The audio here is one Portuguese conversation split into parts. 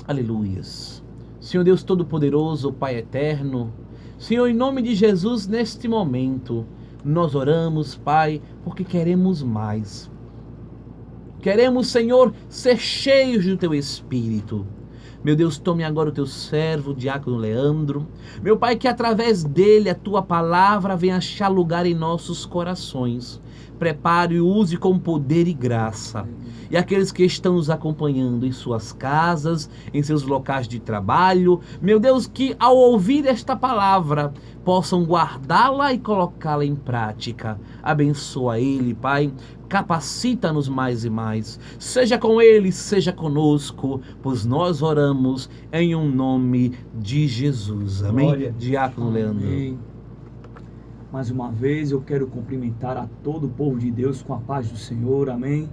Aleluias. Senhor Deus Todo-Poderoso, Pai Eterno, Senhor, em nome de Jesus, neste momento, nós oramos, Pai, porque queremos mais. Queremos, Senhor, ser cheios do Teu Espírito. Meu Deus, tome agora o Teu servo, o diácono Leandro. Meu Pai, que através dele a Tua palavra venha achar lugar em nossos corações. Prepare e use com poder e graça. E aqueles que estão nos acompanhando em suas casas, em seus locais de trabalho, meu Deus, que ao ouvir esta palavra, possam guardá-la e colocá-la em prática. Abençoa ele, Pai. Capacita-nos mais e mais. Seja com ele, seja conosco, pois nós oramos em um nome de Jesus. Amém? Glória. Diácono Leandro. Amém. Mais uma vez eu quero cumprimentar a todo o povo de Deus com a paz do Senhor. Amém?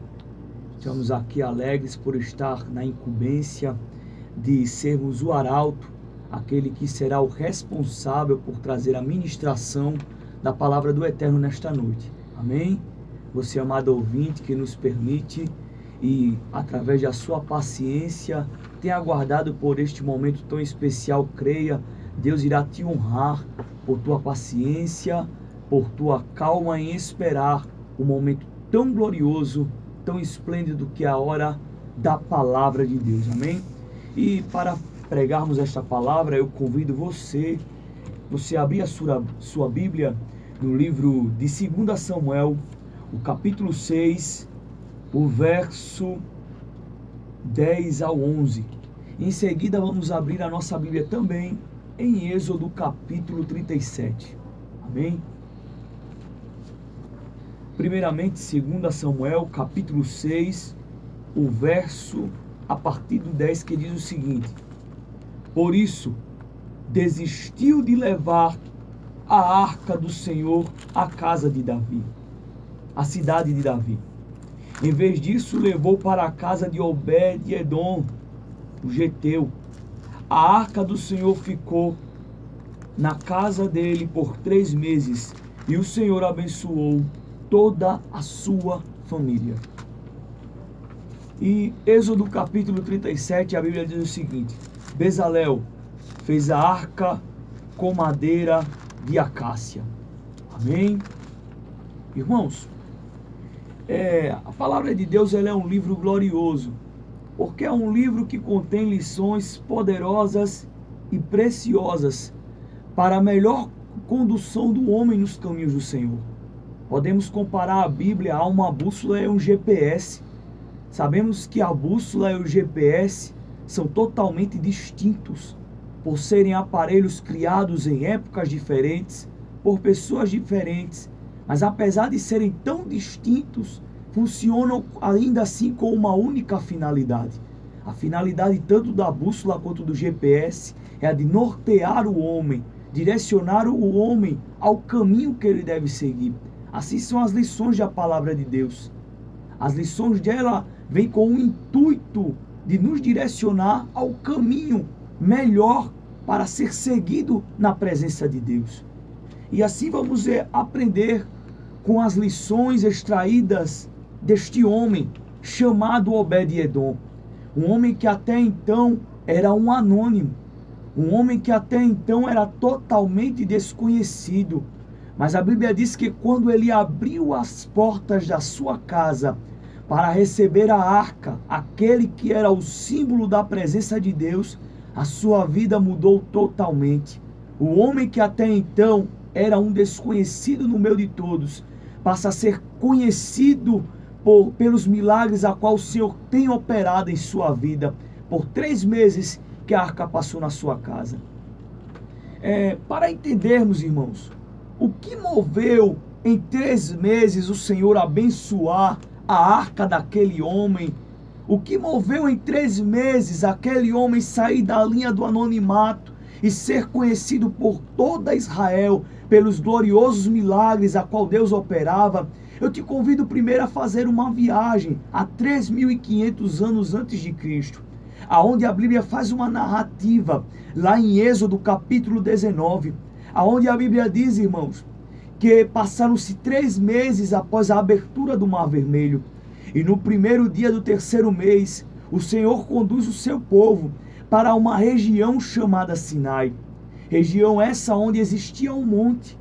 Estamos aqui alegres por estar na incumbência de sermos o arauto, aquele que será o responsável por trazer a ministração da palavra do Eterno nesta noite. Amém? Você, amado ouvinte, que nos permite e, através da sua paciência, tem aguardado por este momento tão especial, creia, Deus irá te honrar por tua paciência, por tua calma em esperar o momento tão glorioso, tão esplêndido que é a hora da palavra de Deus. Amém? E para pregarmos esta palavra, eu convido você a abrir a sua Bíblia no livro de 2 Samuel, o capítulo 6, o verso 10 ao 11. Em seguida vamos abrir a nossa Bíblia também em Êxodo capítulo 37. Amém? Primeiramente, 2 Samuel capítulo 6, o verso a partir do 10, que diz o seguinte: Por isso, desistiu de levar a arca do Senhor à casa de Davi, a cidade de Davi. Em vez disso, levou para a casa de Obed-edom, o geteu. A arca do Senhor ficou na casa dele por 3 meses, e o Senhor abençoou toda a sua família. E Êxodo capítulo 37, a Bíblia diz o seguinte: Bezalel fez a arca com madeira de acácia. Amém? Irmãos, a palavra de Deus, ela é um livro glorioso, porque é um livro que contém lições poderosas e preciosas para a melhor condução do homem nos caminhos do Senhor. Podemos comparar a Bíblia a uma bússola e um GPS. Sabemos que a bússola e o GPS são totalmente distintos, por serem aparelhos criados em épocas diferentes, por pessoas diferentes, mas apesar de serem tão distintos, funcionam ainda assim com uma única finalidade. A finalidade tanto da bússola quanto do GPS é a de nortear o homem, direcionar o homem ao caminho que ele deve seguir. Assim são as lições da palavra de Deus. As lições dela vêm com o intuito de nos direcionar ao caminho melhor para ser seguido na presença de Deus. E assim vamos aprender com as lições extraídas deste homem chamado Obed-edom. Um homem que até então era um anônimo. Um homem que até então era totalmente desconhecido. Mas a Bíblia diz que quando ele abriu as portas da sua casa para receber a arca, aquele que era o símbolo da presença de Deus, a sua vida mudou totalmente. O homem que até então era um desconhecido no meio de todos, passa a ser conhecido pelos milagres a qual o Senhor tem operado em sua vida, por 3 meses que a arca passou na sua casa. Para entendermos, irmãos, o que moveu em 3 meses o Senhor abençoar a arca daquele homem, o que moveu em 3 meses aquele homem sair da linha do anonimato e ser conhecido por toda Israel, pelos gloriosos milagres a qual Deus operava, eu te convido primeiro a fazer uma viagem a 3.500 anos antes de Cristo, aonde a Bíblia faz uma narrativa, lá em Êxodo capítulo 19, aonde a Bíblia diz, irmãos, que passaram-se 3 meses após a abertura do Mar Vermelho, e no primeiro dia do 3º mês, o Senhor conduz o seu povo para uma região chamada Sinai. Região essa onde existia um monte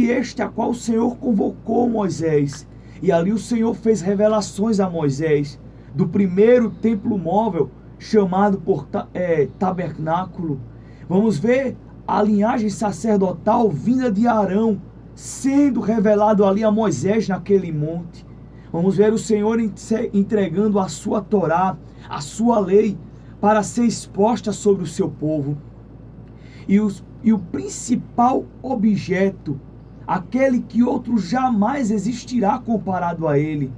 este a qual o Senhor convocou Moisés. E ali o Senhor fez revelações a Moisés do primeiro templo móvel, chamado por tabernáculo. Vamos ver a linhagem sacerdotal vinda de Arão, sendo revelado ali a Moisés naquele monte. Vamos ver o Senhor entregando a sua Torá, a sua lei, para ser exposta sobre o seu povo. E o principal objeto, aquele que outro jamais existirá comparado a ele,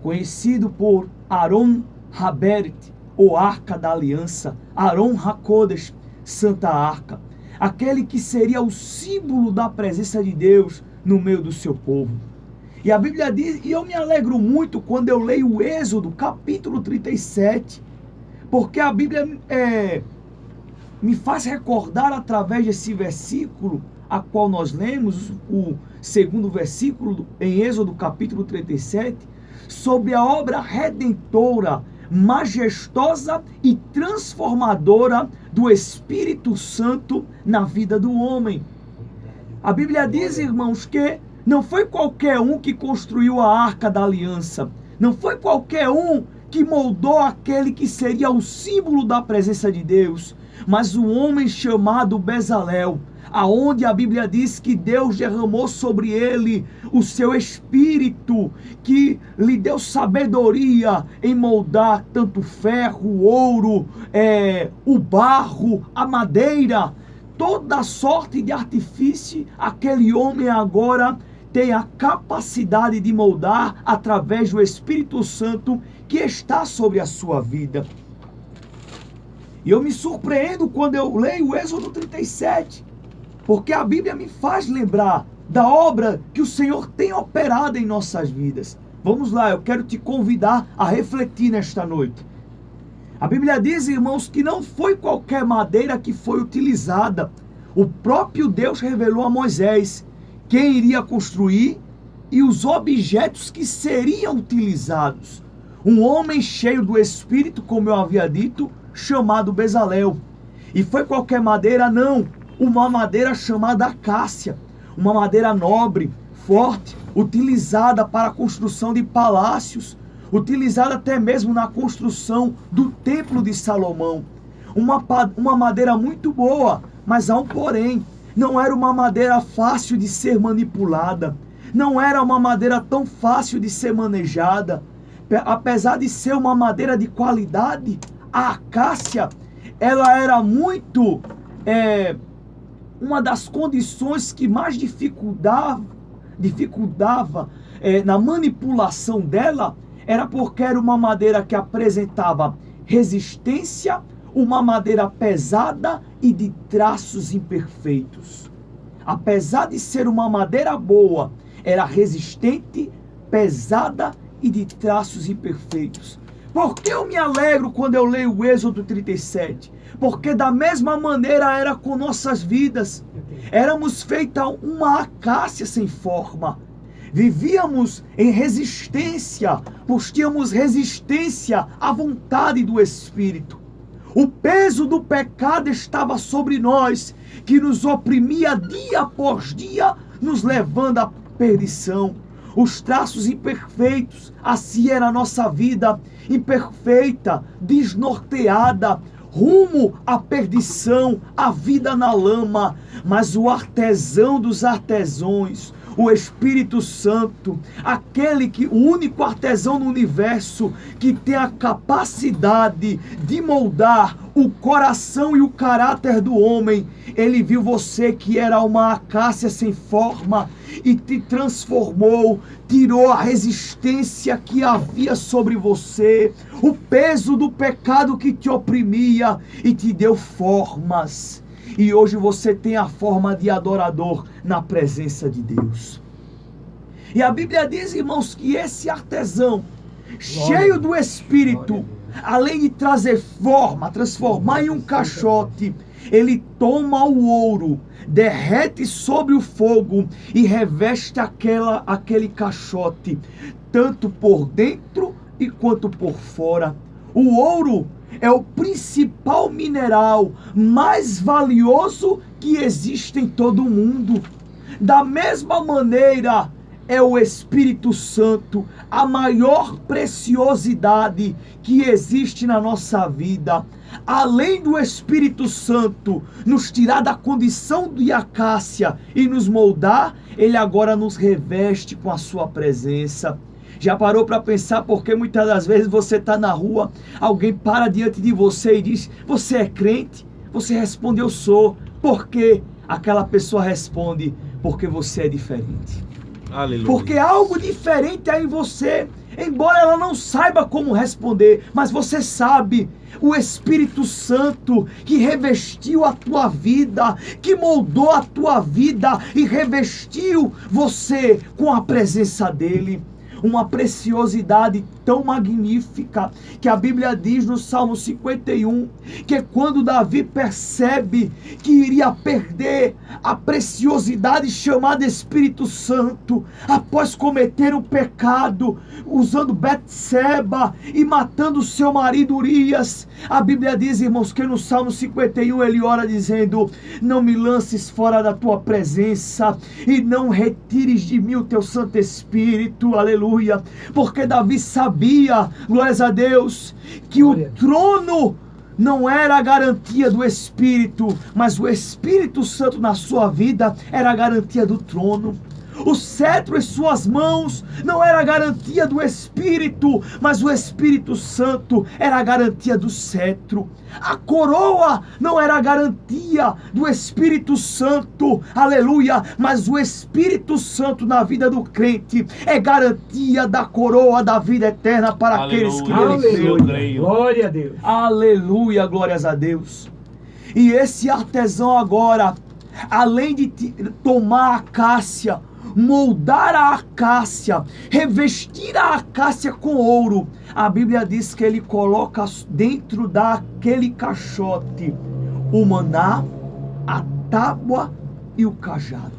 conhecido por Aron Haberet, ou Arca da Aliança, Aron HaKodesh, Santa Arca, aquele que seria o símbolo da presença de Deus no meio do seu povo. E a Bíblia diz, e eu me alegro muito quando eu leio o Êxodo, capítulo 37, porque a Bíblia me faz recordar através desse versículo, a qual nós lemos, o segundo versículo em Êxodo capítulo 37, sobre a obra redentora, majestosa e transformadora do Espírito Santo na vida do homem. A Bíblia diz, irmãos, que não foi qualquer um que construiu a Arca da Aliança, não foi qualquer um que moldou aquele que seria o símbolo da presença de Deus, mas um homem chamado Bezalel, aonde a Bíblia diz que Deus derramou sobre ele o seu espírito, que lhe deu sabedoria em moldar tanto ferro, o ouro, o barro, a madeira, toda sorte de artifício. Aquele homem agora tem a capacidade de moldar através do Espírito Santo que está sobre a sua vida. E eu me surpreendo quando eu leio o Êxodo 37, porque a Bíblia me faz lembrar da obra que o Senhor tem operado em nossas vidas. Vamos lá, eu quero te convidar a refletir nesta noite. A Bíblia diz, irmãos, que não foi qualquer madeira que foi utilizada. O próprio Deus revelou a Moisés quem iria construir e os objetos que seriam utilizados. Um homem cheio do Espírito, como eu havia dito, chamado Bezalel. E foi qualquer madeira? Não. Uma madeira chamada acácia. Uma madeira nobre, forte, utilizada para a construção de palácios, utilizada até mesmo na construção do Templo de Salomão. Uma madeira muito boa, mas há um porém. Não era uma madeira fácil de ser manipulada. Não era uma madeira tão fácil de ser manejada. Apesar de ser uma madeira de qualidade, a acácia, ela era muito... uma das condições que mais dificultava na manipulação dela, era porque era uma madeira que apresentava resistência, uma madeira pesada e de traços imperfeitos. Apesar de ser uma madeira boa, era resistente, pesada e de traços imperfeitos. Por que eu me alegro quando eu leio o Êxodo 37? Porque da mesma maneira era com nossas vidas. Éramos feita uma acácia sem forma. Vivíamos em resistência, pois tínhamos resistência à vontade do Espírito. O peso do pecado estava sobre nós, que nos oprimia dia após dia, nos levando à perdição. Os traços imperfeitos, assim era a nossa vida, imperfeita, desnorteada, rumo à perdição, à vida na lama. Mas o artesão dos artesãos, o Espírito Santo, o único artesão no universo que tem a capacidade de moldar o coração e o caráter do homem, ele viu você que era uma acácia sem forma e te transformou, tirou a resistência que havia sobre você, o peso do pecado que te oprimia e te deu formas. E hoje você tem a forma de adorador na presença de Deus. E a Bíblia diz, irmãos, que esse artesão, cheio do Espírito, além de trazer forma, transformar em um caixote, ele toma o ouro, derrete sobre o fogo e reveste aquele caixote, tanto por dentro e quanto por fora. O ouro é o principal mineral mais valioso que existe em todo o mundo. Da mesma maneira, é o Espírito Santo a maior preciosidade que existe na nossa vida. Além do Espírito Santo nos tirar da condição de acácia e nos moldar, ele agora nos reveste com a sua presença. Já parou para pensar porque muitas das vezes você está na rua, alguém para diante de você e diz: você é crente? Você responde: eu sou. Por quê? Aquela pessoa responde: porque você é diferente. Aleluia. Porque algo diferente há em você, embora ela não saiba como responder, mas você sabe. O Espírito Santo que revestiu a tua vida, que moldou a tua vida e revestiu você com a presença dele. Uma preciosidade tão magnífica que a Bíblia diz no Salmo 51, que quando Davi percebe que iria perder a preciosidade chamada Espírito Santo, após cometer o pecado, usando Betseba e matando seu marido Urias, a Bíblia diz, irmãos, que no Salmo 51 ele ora dizendo: não me lances fora da tua presença e não retires de mim o teu Santo Espírito, aleluia. Porque Davi sabia, glórias a Deus, que o trono não era a garantia do Espírito, mas o Espírito Santo na sua vida era a garantia do trono. O cetro em suas mãos não era a garantia do Espírito, mas o Espírito Santo era a garantia do cetro. A coroa não era a garantia do Espírito Santo, aleluia, mas o Espírito Santo na vida do crente é garantia da coroa da vida eterna para aqueles que nele creem. Glória a Deus. Aleluia, glórias a Deus. E esse artesão agora, além de tomar a acácia, moldar a acácia, revestir a acácia com ouro, a Bíblia diz que ele coloca dentro daquele caixote o maná, a tábua e o cajado.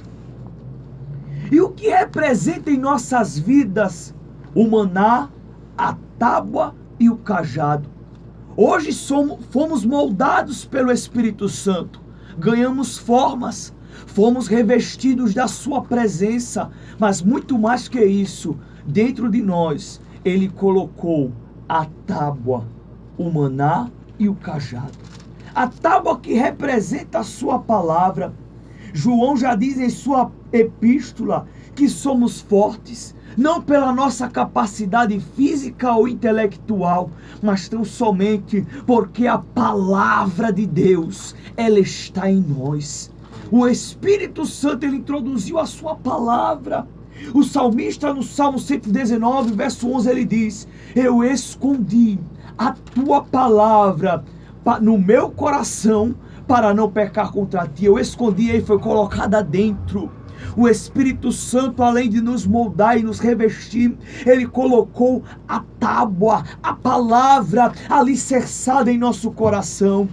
E o que representa em nossas vidas o maná, a tábua e o cajado? Hoje fomos moldados pelo Espírito Santo, ganhamos formas, fomos revestidos da sua presença, mas muito mais que isso, dentro de nós, ele colocou a tábua, o maná e o cajado. A tábua que representa a sua palavra. João já diz em sua epístola que somos fortes, não pela nossa capacidade física ou intelectual, mas tão somente porque a palavra de Deus, ela está em nós. O Espírito Santo, ele introduziu a sua palavra. O salmista no Salmo 119, verso 11, ele diz: eu escondi a tua palavra no meu coração para não pecar contra ti. Eu escondi e foi colocada dentro. O Espírito Santo, além de nos moldar e nos revestir, ele colocou a tábua, a palavra alicerçada em nosso coração.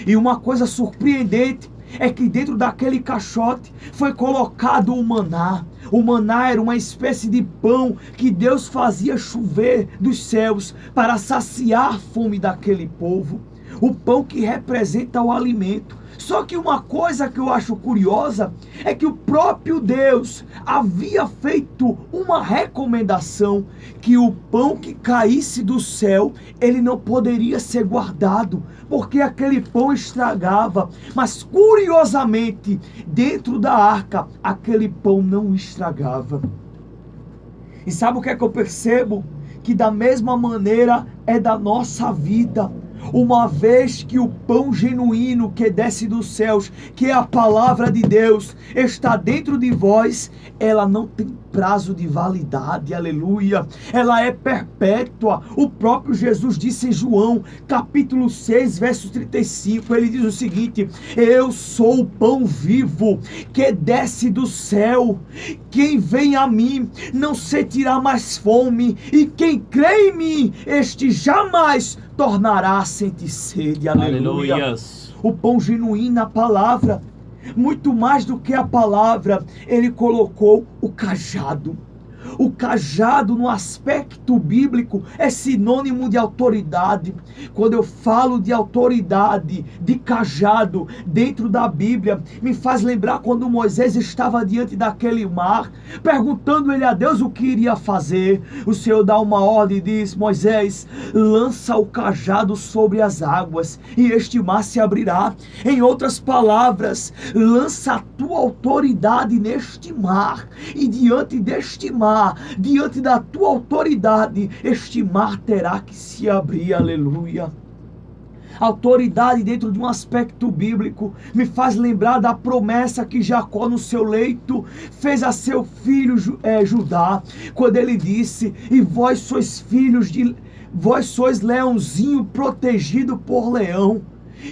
E uma coisa surpreendente é que dentro daquele caixote foi colocado o maná. O maná era uma espécie de pão que Deus fazia chover dos céus para saciar a fome daquele povo. O pão que representa o alimento. Só que uma coisa que eu acho curiosa é que o próprio Deus havia feito uma recomendação que o pão que caísse do céu, ele não poderia ser guardado, porque aquele pão estragava. Mas curiosamente, dentro da arca, aquele pão não estragava. E sabe o que é que eu percebo? Que da mesma maneira é da nossa vida. Uma vez que o pão genuíno que desce dos céus, que é a palavra de Deus, está dentro de vós, ela não tem prazo de validade, aleluia, ela é perpétua. O próprio Jesus disse em João, capítulo 6, verso 35, ele diz o seguinte: eu sou o pão vivo que desce do céu, quem vem a mim não sentirá mais fome, e quem crê em mim, este jamais tornará a sentir sede, aleluia. Aleluias. O pão genuíno, a palavra, muito mais do que a palavra, ele colocou o cajado. O cajado, no aspecto bíblico, é sinônimo de autoridade. Quando eu falo de autoridade, de cajado, dentro da Bíblia, me faz lembrar quando Moisés estava diante daquele mar, perguntando ele a Deus o que iria fazer. O Senhor dá uma ordem e diz: Moisés, lança o cajado sobre as águas e este mar se abrirá. Em outras palavras, lança a tua autoridade neste mar, e diante deste mar, diante da tua autoridade, este mar terá que se abrir. Aleluia. Autoridade dentro de um aspecto bíblico me faz lembrar da promessa que Jacó no seu leito fez a seu filho Judá, quando ele disse: e vós sois leãozinho protegido por leão,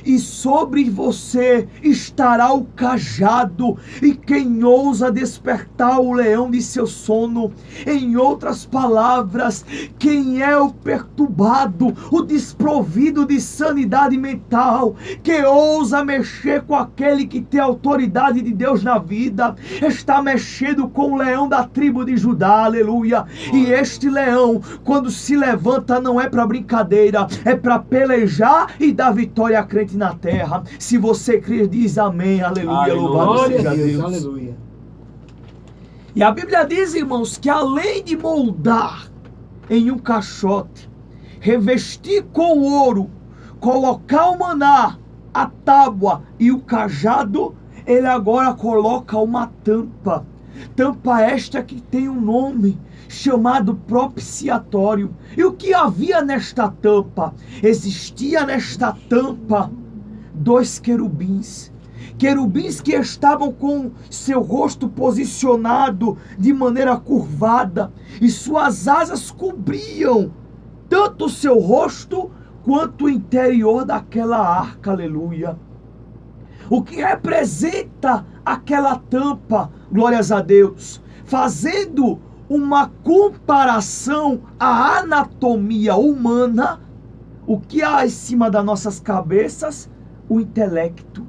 e sobre você estará o cajado, e quem ousa despertar o leão de seu sono. Em outras palavras, quem é o perturbado, o desprovido de sanidade mental, que ousa mexer com aquele que tem autoridade de Deus na vida, está mexendo com o leão da tribo de Judá. Aleluia. E este leão, quando se levanta, não é para brincadeira, é para pelejar e dar vitória a crente na terra. Se você crer, diz amém. Aleluia. Louvado seja Deus. Aleluia. E a Bíblia diz, irmãos, que além de moldar em um caixote, revestir com ouro, colocar o maná, a tábua e o cajado, ele agora coloca uma tampa. Tampa esta que tem um nome chamado propiciatório. E o que havia nesta tampa? Existia nesta tampa 2 querubins. Querubins que estavam com seu rosto posicionado de maneira curvada, e suas asas cobriam tanto o seu rosto quanto o interior daquela arca. Aleluia. O que representa aquela tampa, glórias a Deus, fazendo uma comparação à anatomia humana, o que há em cima das nossas cabeças? O intelecto.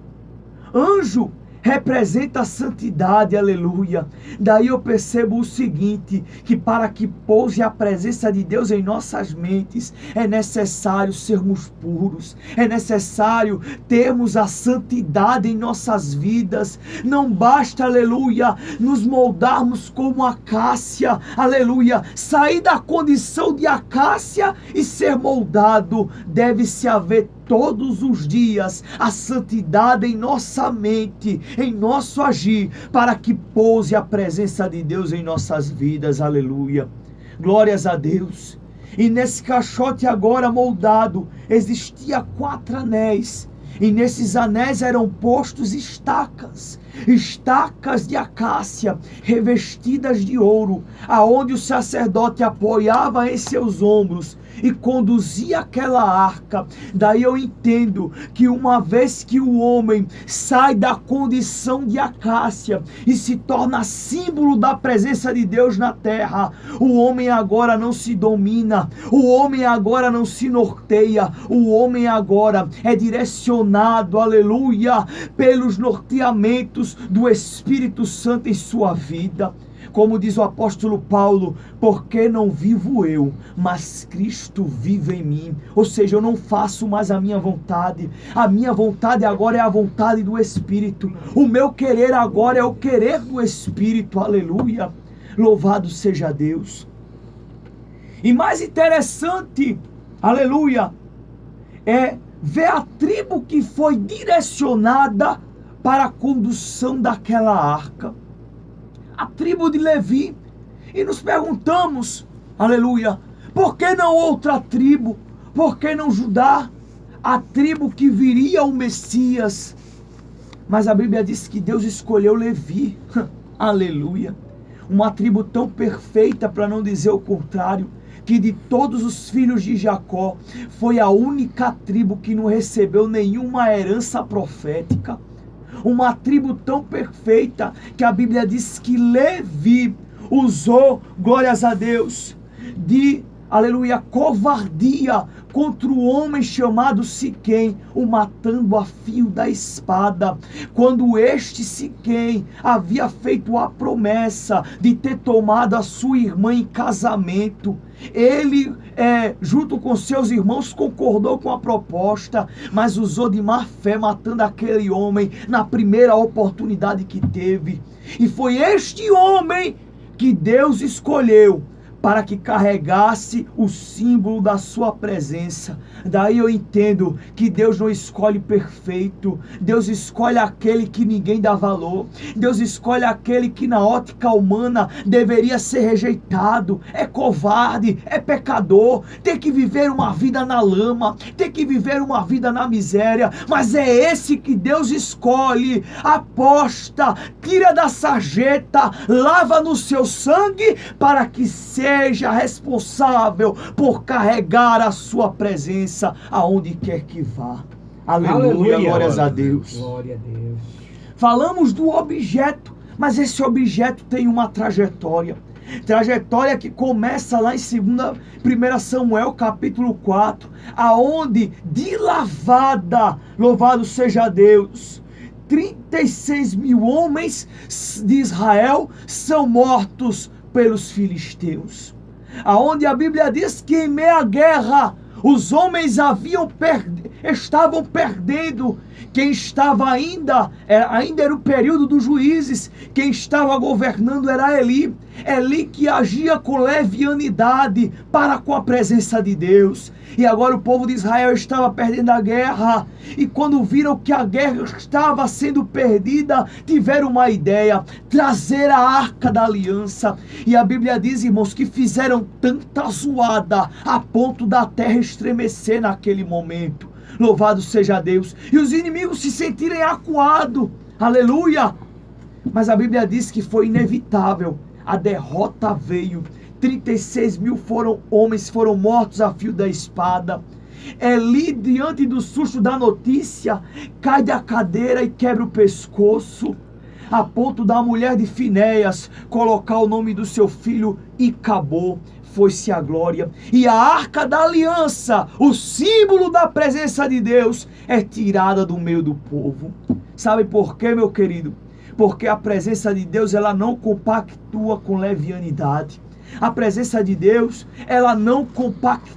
Anjo representa a santidade, aleluia. Daí eu percebo o seguinte, que para que pouse a presença de Deus em nossas mentes, é necessário sermos puros, é necessário termos a santidade em nossas vidas. Não basta, aleluia, nos moldarmos como acácia, aleluia, sair da condição de acácia e ser moldado. Deve-se haver todos os dias a santidade em nossa mente, em nosso agir, para que pouse a presença de Deus em nossas vidas. Aleluia. Glórias a Deus. E nesse caixote agora moldado, existia 4 anéis. E nesses anéis eram postos estacas de acácia, revestidas de ouro, aonde o sacerdote apoiava em seus ombros e conduzia aquela arca. Daí eu entendo que uma vez que o homem sai da condição de acácia e se torna símbolo da presença de Deus na terra, o homem agora não se domina, o homem agora não se norteia, o homem agora é direcionado, aleluia, pelos norteamentos do Espírito Santo em sua vida. Como diz o apóstolo Paulo: porque não vivo eu, mas Cristo vive em mim. Ou seja, eu não faço mais a minha vontade agora é a vontade do Espírito. O meu querer agora é o querer do Espírito. Aleluia. Louvado seja Deus. E mais interessante, aleluia, é ver a tribo que foi direcionada para a condução daquela arca. A tribo de Levi. E nos perguntamos, aleluia, por que não outra tribo? Por que não Judá? A tribo que viria o Messias. Mas a Bíblia diz que Deus escolheu Levi. Aleluia. Uma tribo tão perfeita, para não dizer o contrário, que de todos os filhos de Jacó, foi a única tribo que não recebeu nenhuma herança profética. Uma tribo tão perfeita que a Bíblia diz que Levi usou, glórias a Deus, de aleluia, covardia contra o homem chamado Siquém, o matando a fio da espada, quando este Siquém havia feito a promessa de ter tomado a sua irmã em casamento. Ele, junto com seus irmãos, concordou com a proposta, mas usou de má fé, matando aquele homem na primeira oportunidade que teve. E foi este homem que Deus escolheu para que carregasse o símbolo da sua presença. Daí eu entendo que Deus não escolhe perfeito, Deus escolhe aquele que ninguém dá valor, Deus escolhe aquele que na ótica humana deveria ser rejeitado, é covarde, é pecador, tem que viver uma vida na lama, tem que viver uma vida na miséria, mas é esse que Deus escolhe, aposta, tira da sarjeta, lava no seu sangue, para que seja responsável por carregar a sua presença aonde quer que vá. Aleluia, glórias a Deus. Glória a Deus. Falamos do objeto, mas esse objeto tem uma trajetória. Trajetória que começa lá em 1 Samuel capítulo 4, aonde de lavada, louvado seja Deus, 36 mil homens de Israel são mortos pelos filisteus, aonde a Bíblia diz que em meia guerra os homens estavam perdendo. Quem estava ainda era o período dos juízes, quem estava governando era Eli que agia com levianidade para com a presença de Deus. E agora o povo de Israel estava perdendo a guerra, e quando viram que a guerra estava sendo perdida, tiveram uma ideia: trazer a arca da aliança. E a Bíblia diz, irmãos, que fizeram tanta zoada a ponto da terra estremecer naquele momento. Louvado seja Deus. E os inimigos se sentirem acuados. Aleluia. Mas a Bíblia diz que foi inevitável. A derrota veio. 36 mil homens foram mortos a fio da espada. Eli, diante do susto da notícia, cai da cadeira e quebra o pescoço, a ponto da mulher de Finéias colocar o nome do seu filho e acabou. Foi-se a glória. E a arca da aliança, o símbolo da presença de Deus, é tirada do meio do povo. Sabe por quê, meu querido? Porque a presença de Deus, ela não compactua com levianidade. A presença de Deus, ela não compactua,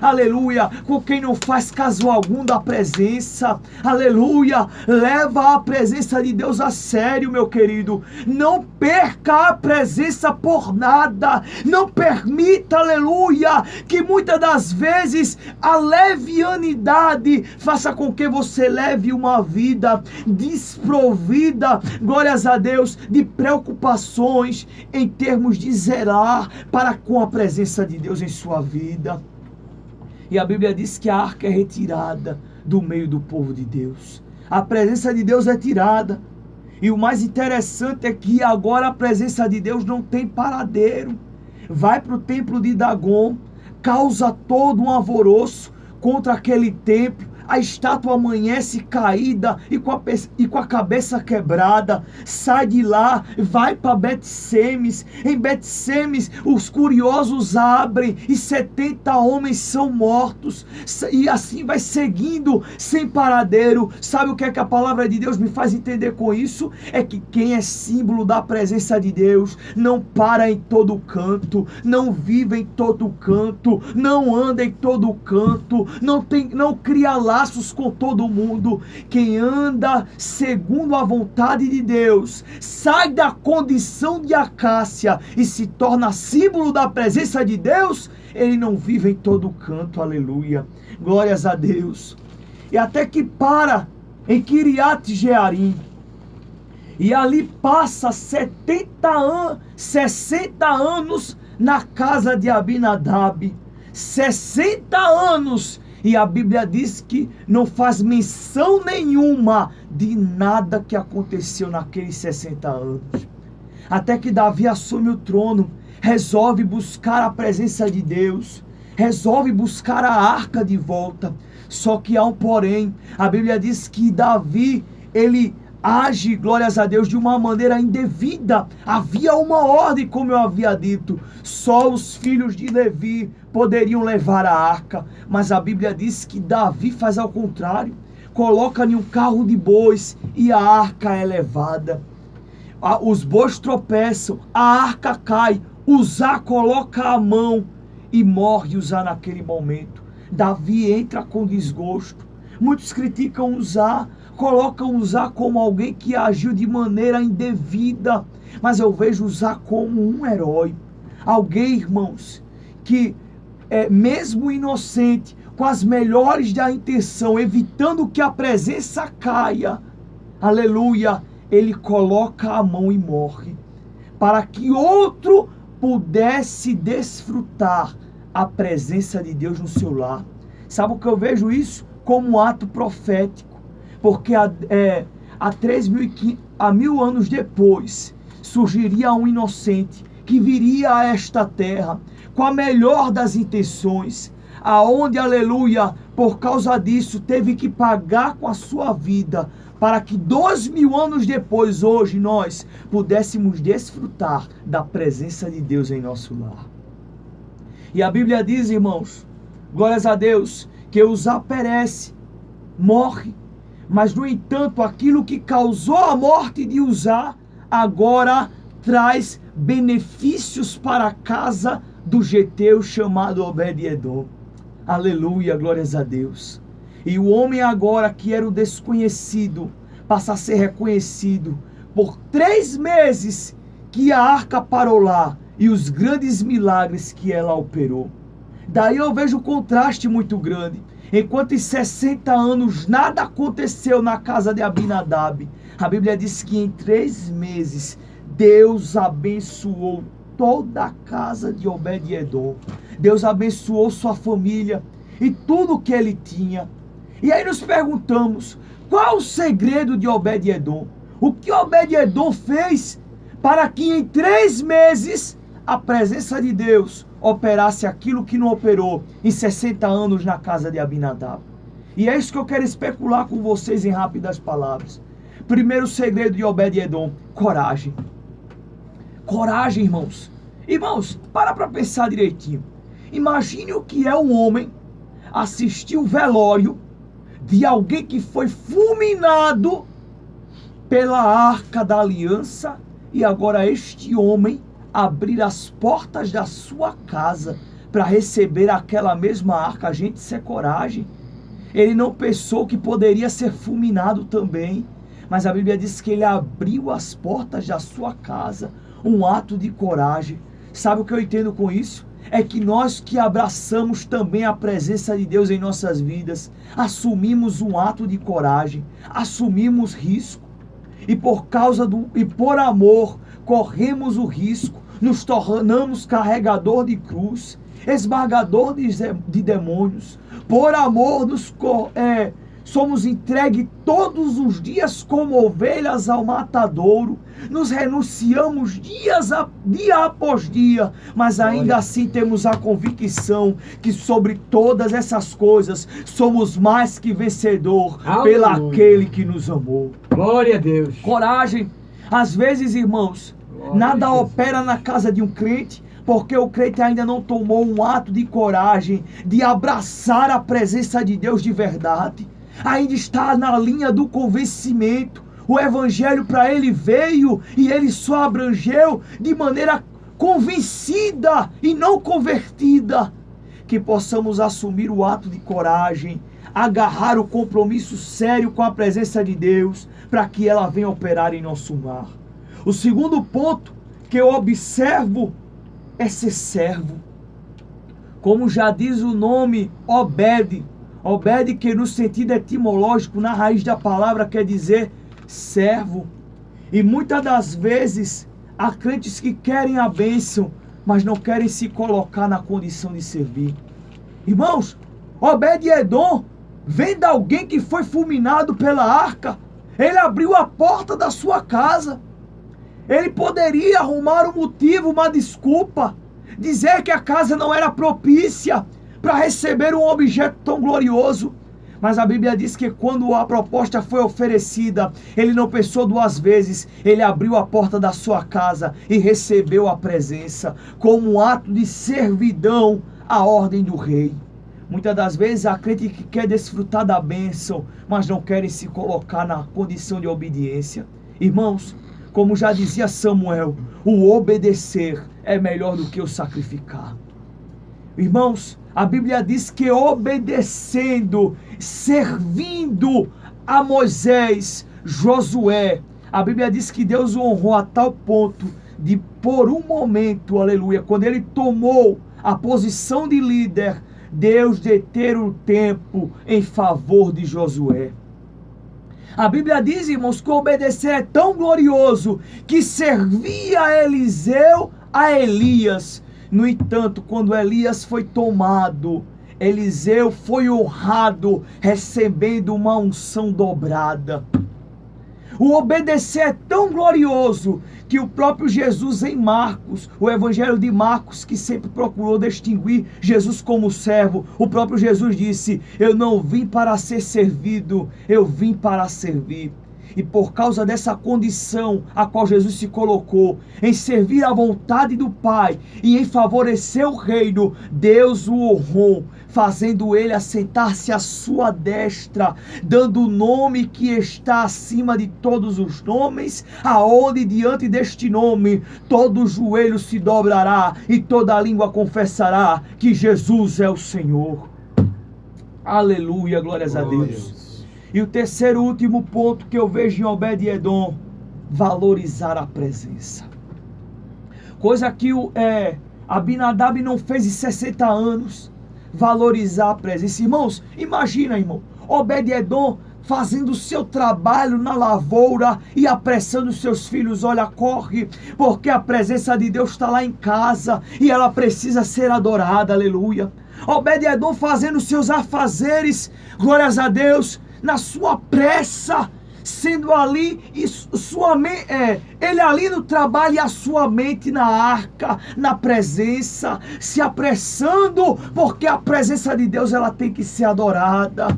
aleluia, com quem não faz caso algum da presença, aleluia. Leva a presença de Deus a sério, meu querido. Não perca a presença por nada. Não permita, aleluia, que muitas das vezes a levianidade faça com que você leve uma vida desprovida, glórias a Deus, de preocupações em termos de zelar para com a presença de Deus em sua vida. E a Bíblia diz que a arca é retirada do meio do povo de Deus. A presença de Deus é tirada. E o mais interessante é que agora a presença de Deus não tem paradeiro. Vai para o templo de Dagon, causa todo um alvoroço contra aquele templo. A estátua amanhece caída e com a cabeça quebrada. Sai de lá, vai para Bet-Semes. Em Bet-Semes, os curiosos abrem e 70 homens são mortos. E assim vai seguindo sem paradeiro. Sabe o que é que a palavra de Deus me faz entender com isso? É que quem é símbolo da presença de Deus não para em todo canto, não vive em todo canto, não anda em todo canto, não cria laços com todo mundo. Quem anda segundo a vontade de Deus sai da condição de acácia e se torna símbolo da presença de Deus. Ele não vive em todo canto, aleluia, glórias a Deus. E até que para em Kiriat Jearim, e ali passa 60 anos na casa de Abinadab. 60 anos. E a Bíblia diz que não faz menção nenhuma de nada que aconteceu naqueles 60 anos. Até que Davi assume o trono, resolve buscar a presença de Deus, resolve buscar a arca de volta. Só que há um porém. A Bíblia diz que Davi, ele age, glórias a Deus, de uma maneira indevida. Havia uma ordem, como eu havia dito. Só os filhos de Levi poderiam levar a arca. Mas a Bíblia diz que Davi faz ao contrário. Coloca em um carro de bois e a arca é levada. Os bois tropeçam, a arca cai. Uzá coloca a mão e morre Uzá naquele momento. Davi entra com desgosto. Muitos criticam Uzá, colocam Uzá como alguém que agiu de maneira indevida, mas eu vejo Uzá como um herói. Alguém, irmãos, que mesmo inocente, com as melhores da intenção, evitando que a presença caia, aleluia, ele coloca a mão e morre, para que outro pudesse desfrutar a presença de Deus no seu lar. Sabe o que eu vejo isso? Como um ato profético, porque há 1000 anos depois surgiria um inocente que viria a esta terra com a melhor das intenções, aonde, aleluia, por causa disso teve que pagar com a sua vida, para que 2000 anos depois, hoje, nós pudéssemos desfrutar da presença de Deus em nosso lar. E a Bíblia diz, irmãos, glórias a Deus, que Uzá perece, morre, mas no entanto aquilo que causou a morte de Uzá agora traz benefícios para a casa do geteu chamado Obed-edom. Aleluia, glórias a Deus. E o homem agora que era o desconhecido passa a ser reconhecido por 3 meses que a arca parou lá e os grandes milagres que ela operou. Daí eu vejo um contraste muito grande. Enquanto em 60 anos nada aconteceu na casa de Abinadab, a Bíblia diz que em 3 meses Deus abençoou toda a casa de Obed-edom. Deus abençoou sua família e tudo que ele tinha. E aí nos perguntamos, qual o segredo de Obed-edom? O que Obed-edom fez para que em 3 meses a presença de Deus operasse aquilo que não operou em 60 anos na casa de Abinadab? E é isso que eu quero especular com vocês em rápidas palavras. Primeiro segredo de Obed-edom, coragem. Coragem, irmãos. Irmãos, para pensar direitinho. Imagine o que é um homem assistir o velório de alguém que foi fulminado pela Arca da Aliança e agora este homem abrir as portas da sua casa para receber aquela mesma arca. Gente, isso é coragem. Ele não pensou que poderia ser fulminado também, mas a Bíblia diz que ele abriu as portas da sua casa, um ato de coragem. Sabe o que eu entendo com isso? É que nós que abraçamos também a presença de Deus em nossas vidas, assumimos um ato de coragem, assumimos risco, e por amor, corremos o risco, nos tornamos carregador de cruz, esmagador de demônios. Por amor, somos entregues todos os dias como ovelhas ao matadouro, nos renunciamos dia após dia, mas ainda assim temos a convicção que sobre todas essas coisas somos mais que vencedor pelo aquele que nos amou. Glória a Deus. Coragem. Às vezes, irmãos, nada opera na casa de um crente, porque o crente ainda não tomou um ato de coragem, de abraçar a presença de Deus de verdade. Ainda está na linha do convencimento. O evangelho para ele veio e ele só abrangeu de maneira convencida e não convertida. Que possamos assumir o ato de coragem, agarrar o compromisso sério com a presença de Deus, para que ela venha operar em nosso lar. O segundo ponto que eu observo é ser servo. Como já diz o nome Obed, Obed, que no sentido etimológico, na raiz da palavra, quer dizer servo. E muitas das vezes há crentes que querem a bênção, mas não querem se colocar na condição de servir. Irmãos, Obed-edom vem de alguém que foi fulminado pela arca. Ele abriu a porta da sua casa. Ele poderia arrumar um motivo, uma desculpa, dizer que a casa não era propícia para receber um objeto tão glorioso. Mas a Bíblia diz que quando a proposta foi oferecida, ele não pensou duas vezes. Ele abriu a porta da sua casa e recebeu a presença como um ato de servidão à ordem do rei. Muitas das vezes há crente que quer desfrutar da bênção, mas não querem se colocar na condição de obediência. Irmãos, como já dizia Samuel, o obedecer é melhor do que o sacrificar. Irmãos, a Bíblia diz que obedecendo, servindo a Moisés, Josué, a Bíblia diz que Deus o honrou a tal ponto de, por um momento, aleluia, quando ele tomou a posição de líder, Deus deter o tempo em favor de Josué. A Bíblia diz, irmãos, que obedecer é tão glorioso que servia a Eliseu a Elias. No entanto, quando Elias foi tomado, Eliseu foi honrado, recebendo uma unção dobrada. O obedecer é tão glorioso que o próprio Jesus em Marcos, o Evangelho de Marcos, que sempre procurou distinguir Jesus como servo, o próprio Jesus disse: eu não vim para ser servido, eu vim para servir. E por causa dessa condição a qual Jesus se colocou, em servir à vontade do Pai e em favorecer o reino, Deus o honrou, fazendo ele assentar-se à sua destra, dando o nome que está acima de todos os nomes, aonde diante deste nome todo joelho se dobrará e toda língua confessará que Jesus é o Senhor. Aleluia, glórias a Deus. E o terceiro e último ponto que eu vejo em Obed-Edom, valorizar a presença. Coisa que Abinadab não fez em 60 anos, valorizar a presença. Irmãos, imagina, irmão, Obed-Edom fazendo o seu trabalho na lavoura e apressando seus filhos: olha, corre, porque a presença de Deus está lá em casa e ela precisa ser adorada, aleluia. Obed-Edom fazendo seus afazeres, glórias a Deus, na sua pressa, sendo ali, ele ali no trabalho e a sua mente na arca, na presença, se apressando, porque a presença de Deus ela tem que ser adorada.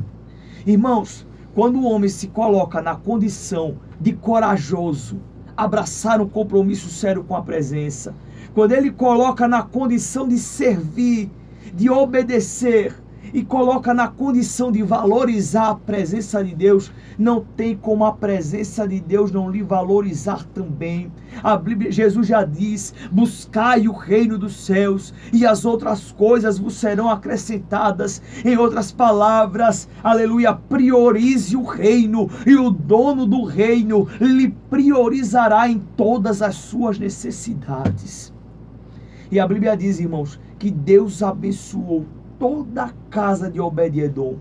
Irmãos, quando o homem se coloca na condição de corajoso, abraçar um compromisso sério com a presença, quando ele coloca na condição de servir, de obedecer, e coloca na condição de valorizar a presença de Deus, não tem como a presença de Deus não lhe valorizar também. A Bíblia, Jesus já diz: buscai o reino dos céus e as outras coisas vos serão acrescentadas. Em outras palavras, aleluia, priorize o reino e o dono do reino lhe priorizará em todas as suas necessidades. E a Bíblia diz, irmãos, que Deus abençoou toda a casa de Obed-Edom.